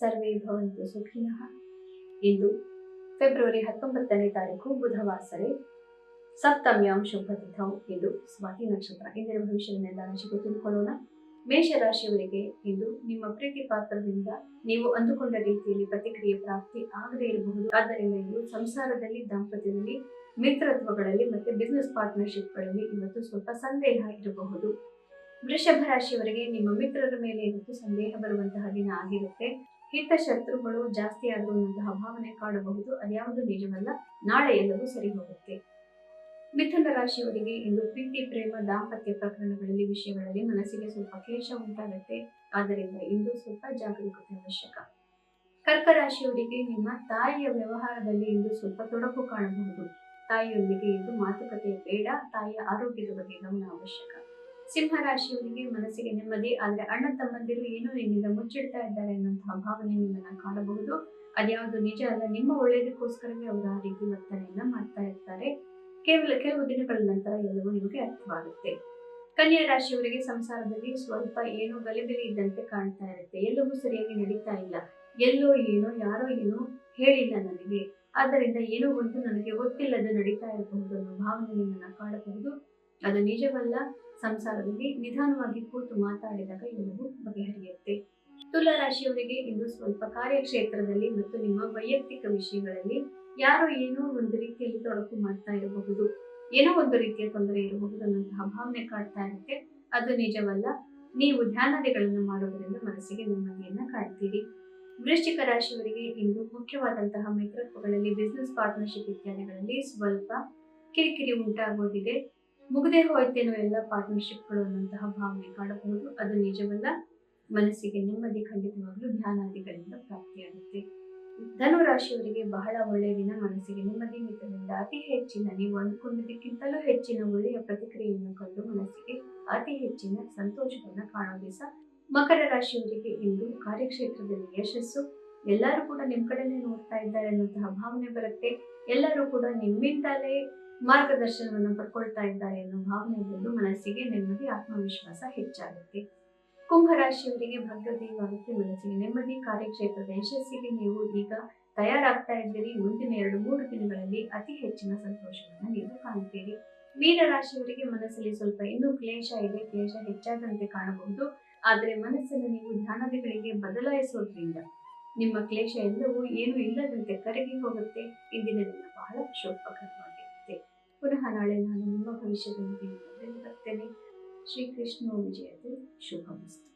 ಸರ್ವೇ ಭವಂತು ಸುಖಿನಃ. ಇಂದು ಫೆಬ್ರವರಿ 19ನೇ ತಾರೀಕು ಬುಧವಾಸರೆ, ಸಪ್ತಮ್ಯಾಂ ಶುಭತಿಥೌ. ಇದು ಸ್ವಾತಿ ನಕ್ಷತ್ರ. ಇಂದಿನ ಭವಿಷ್ಯವನ್ನೆಲ್ಲ ರಾಶಿಗೆ ತಿಳ್ಕೊಳ್ಳೋಣ. ಮೇಷರಾಶಿಯವರಿಗೆ ಇಂದು ನಿಮ್ಮ ಪ್ರೀತಿ ಪಾತ್ರದಿಂದ ನೀವು ಅಂದುಕೊಂಡ ರೀತಿಯಲ್ಲಿ ಪ್ರತಿಕ್ರಿಯೆ ಪ್ರಾಪ್ತಿ ಆಗದೇ ಇರಬಹುದು. ಆದ್ದರಿಂದ ಇದು ಸಂಸಾರದಲ್ಲಿ, ದಾಂಪತ್ಯದಲ್ಲಿ, ಮಿತ್ರತ್ವಗಳಲ್ಲಿ ಮತ್ತೆ ಬಿಸಿನೆಸ್ ಪಾರ್ಟ್ನರ್ಶಿಪ್ಗಳಲ್ಲಿ ಇವತ್ತು ಸ್ವಲ್ಪ ಸಂದೇಹ ಇರಬಹುದು. ವೃಷಭ ರಾಶಿಯವರಿಗೆ ನಿಮ್ಮ ಮಿತ್ರರ ಮೇಲೆ ಇವತ್ತು ಸಂದೇಹ ಬರುವಂತಹ ದಿನ ಆಗಿರುತ್ತೆ. ಹಿತಶತ್ರುಗಳು ಜಾಸ್ತಿ ಆಗುವಂತಹ ಭಾವನೆ ಕಾಡಬಹುದು. ಅದ್ಯಾವುದು ನಿಜವಲ್ಲ. ನಾಳೆ ಎಲ್ಲವೂ ಸರಿ ಹೋಗುತ್ತೆ. ಮಿಥುನ ರಾಶಿಯವರಿಗೆ ಇಂದು ಪ್ರೀತಿ, ಪ್ರೇಮ, ದಾಂಪತ್ಯ ಪ್ರಕರಣಗಳಲ್ಲಿ, ವಿಷಯಗಳಲ್ಲಿ ಮನಸ್ಸಿಗೆ ಸ್ವಲ್ಪ ಕ್ಲೇಶ ಉಂಟಾಗುತ್ತೆ. ಆದ್ದರಿಂದ ಇಂದು ಸ್ವಲ್ಪ ಜಾಗರೂಕತೆ ಅವಶ್ಯಕ. ಕರ್ಕ ರಾಶಿಯವರಿಗೆ ನಿಮ್ಮ ತಾಯಿಯ ವ್ಯವಹಾರದಲ್ಲಿ ಇಂದು ಸ್ವಲ್ಪ ತೊಡಕು ಕಾಣಬಹುದು. ತಾಯಿಯೊಂದಿಗೆ ಇಂದು ಮಾತುಕತೆ ಬೇಡ. ತಾಯಿಯ ಆರೋಗ್ಯದ ಬಗ್ಗೆ ಗಮನ ಅವಶ್ಯಕ. ಸಿಂಹ ರಾಶಿಯವರಿಗೆ ಮನಸ್ಸಿಗೆ ನೆಮ್ಮದಿ, ಆದ್ರೆ ಅಣ್ಣ ತಮ್ಮಂದಿರು ಏನೋ ನಿಮ್ಮಿಂದ ಮುಚ್ಚಿಡ್ತಾ ಇದ್ದಾರೆ ಅನ್ನುವಂತಹ ಭಾವನೆ ನಿಮ್ಮನ್ನ ಕಾಣಬಹುದು. ಅದ್ಯಾವುದು ನಿಜ ಅಲ್ಲ. ನಿಮ್ಮ ಒಳ್ಳೆಯದಕ್ಕೋಸ್ಕರವೇ ಅವರು ಆ ರೀತಿ ವರ್ತನೆಯನ್ನ ಮಾಡ್ತಾ ಇರ್ತಾರೆ. ಕೆಲವು ದಿನಗಳ ನಂತರ ಎಲ್ಲವೂ ನಿಮಗೆ ಅರ್ಥವಾಗುತ್ತೆ. ಕನ್ಯಾ ರಾಶಿಯವರಿಗೆ ಸಂಸಾರದಲ್ಲಿ ಸ್ವಲ್ಪ ಏನೋ ಗಲಿಬಿಲಿ ಇದ್ದಂತೆ ಕಾಣ್ತಾ ಇರುತ್ತೆ. ಎಲ್ಲವೂ ಸರಿಯಾಗಿ ನಡೀತಾ ಇಲ್ಲ. ಎಲ್ಲೋ ಏನೋ, ಯಾರೋ ಏನೋ ಹೇಳಿಲ್ಲ ನನಗೆ, ಆದ್ದರಿಂದ ಏನೋ ಒಂದು ನನಗೆ ಗೊತ್ತಿಲ್ಲದ ನಡೀತಾ ಇರಬಹುದು ಅನ್ನೋ ಭಾವನೆ ನಿಮ್ಮನ್ನ ಕಾಡಬಹುದು. ಅದು ನಿಜವಲ್ಲ. ಸಂಸಾರದಲ್ಲಿ ನಿಧಾನವಾಗಿ ಕೂತು ಮಾತಾಡಿದಾಗ ಎಲ್ಲವೂ ಬಗೆಹರಿಯುತ್ತೆ. ತುಲಾ ರಾಶಿಯವರಿಗೆ ಇಂದು ಸ್ವಲ್ಪ ಕಾರ್ಯಕ್ಷೇತ್ರದಲ್ಲಿ ಮತ್ತು ನಿಮ್ಮ ವೈಯಕ್ತಿಕ ವಿಷಯಗಳಲ್ಲಿ ಯಾರೋ ಏನೋ ಒಂದು ರೀತಿಯಲ್ಲಿ ತೊಡಕು ಮಾಡ್ತಾ ಇರಬಹುದು. ಏನೋ ಒಂದು ರೀತಿಯ ತೊಂದರೆ ಇರಬಹುದು ಅನ್ನುವಂತಹ ಭಾವನೆ ಕಾಡ್ತಾ ಇರುತ್ತೆ. ಅದು ನಿಜವಲ್ಲ. ನೀವು ಧ್ಯಾನಾದಿಗಳನ್ನು ಮಾಡೋದ್ರಿಂದ ಮನಸ್ಸಿಗೆ ನೆಮ್ಮದಿಯನ್ನ ಕಾಡ್ತೀರಿ. ವೃಶ್ಚಿಕ ರಾಶಿಯವರಿಗೆ ಇಂದು ಮುಖ್ಯವಾದಂತಹ ಮಿತ್ರತ್ವಗಳಲ್ಲಿ, ಬಿಸಿನೆಸ್ ಪಾರ್ಟ್ನರ್ಶಿಪ್ ಇತ್ಯಾದಿಗಳಲ್ಲಿ ಸ್ವಲ್ಪ ಕಿರಿಕಿರಿ ಉಂಟಾಗೋದಿದೆ. ಮುಗದೆ ಹೋಯ್ತೇನೋ ಎಲ್ಲ ಪಾರ್ಟ್ನರ್ಶಿಪ್ಗಳು ಅನ್ನುವಂತಹ ಭಾವನೆ ಕಾಡಬಹುದು. ಅದು ನಿಜವಲ್ಲ. ಮನಸ್ಸಿಗೆ ನೆಮ್ಮದಿ ಖಂಡಿತವಾಗ್ಲೂ ಧ್ಯಾನಾದಿಗಳಿಂದ ಪ್ರಾಪ್ತಿಯಾಗುತ್ತೆ. ಧನು ರಾಶಿಯವರಿಗೆ ಬಹಳ ಒಳ್ಳೆಯ ದಿನ. ಮನಸ್ಸಿಗೆ ನೆಮ್ಮದಿ, ಮಿತ್ರರಿಂದ ಅತಿ ಹೆಚ್ಚಿನ, ನೀವು ಅಂದುಕೊಂಡಿದ್ದಕ್ಕಿಂತಲೂ ಹೆಚ್ಚಿನ ಒಳ್ಳೆಯ ಪ್ರತಿಕ್ರಿಯೆಯನ್ನು ಕಂಡು ಮನಸ್ಸಿಗೆ ಅತಿ ಹೆಚ್ಚಿನ ಸಂತೋಷವನ್ನ ಕಾಣೋ ದಿವಸ. ಮಕರ ರಾಶಿಯವರಿಗೆ ಇಂದು ಕಾರ್ಯಕ್ಷೇತ್ರದಲ್ಲಿ ಯಶಸ್ಸು. ಎಲ್ಲರೂ ಕೂಡ ನಿಮ್ ಕಡೆನೆ ನೋಡ್ತಾ ಇದ್ದಾರೆ ಅನ್ನುವಂತಹ ಭಾವನೆ ಬರುತ್ತೆ. ಎಲ್ಲರೂ ಕೂಡ ನಿಮ್ಮಿಂದಲೇ ಮಾರ್ಗದರ್ಶನವನ್ನು ಪಡ್ಕೊಳ್ತಾ ಇದ್ದಾರೆ ಅನ್ನೋ ಭಾವನೆ ಬಂದು ಮನಸ್ಸಿಗೆ ನೆಮ್ಮದಿ, ಆತ್ಮವಿಶ್ವಾಸ ಹೆಚ್ಚಾಗುತ್ತೆ. ಕುಂಭ ರಾಶಿಯವರಿಗೆ ಭಾಗ್ಯೋದಯವಾಗುತ್ತೆ. ಮನಸ್ಸಿಗೆ ನೆಮ್ಮದಿ, ಕಾರ್ಯಕ್ಷೇತ್ರದ ಯಶಸ್ಸಿಗೆ ನೀವು ಈಗ ತಯಾರಾಗ್ತಾ ಇದ್ದೀರಿ. ಮುಂದಿನ 2-3 ದಿನಗಳಲ್ಲಿ ಅತಿ ಹೆಚ್ಚಿನ ಸಂತೋಷವನ್ನ ನೀವು ಕಾಣ್ತೀರಿ. ಮೀನ ರಾಶಿಯವರಿಗೆ ಮನಸ್ಸಲ್ಲಿ ಸ್ವಲ್ಪ ಇನ್ನೂ ಕ್ಲೇಶ ಇದೆ. ಕ್ಲೇಶ ಹೆಚ್ಚಾದಂತೆ ಕಾಣಬಹುದು. ಆದ್ರೆ ಮನಸ್ಸನ್ನು ನೀವು ಧ್ಯಾನಾದಿಗಳಿಗೆ ಬದಲಾಯಿಸೋದ್ರಿಂದ ನಿಮ್ಮ ಕ್ಲೇಶ ಎಲ್ಲವೂ ಏನು ಇಲ್ಲದಂತೆ ಕರಗಿ ಹೋಗುತ್ತೆ. ಇಂದಿನ ದಿನ ಬಹಳ ಶೋಭಕರವಾಗಿರುತ್ತೆ. ಪುನಃ ನಾಳೆ ನಾನು ನಿಮ್ಮ ಭವಿಷ್ಯದೊಂದಿಗೆ ಬರ್ತೇನೆ. ಶ್ರೀಕೃಷ್ಣ ವಿಜಯತೆ. ಶುಭಮಸ್ತು.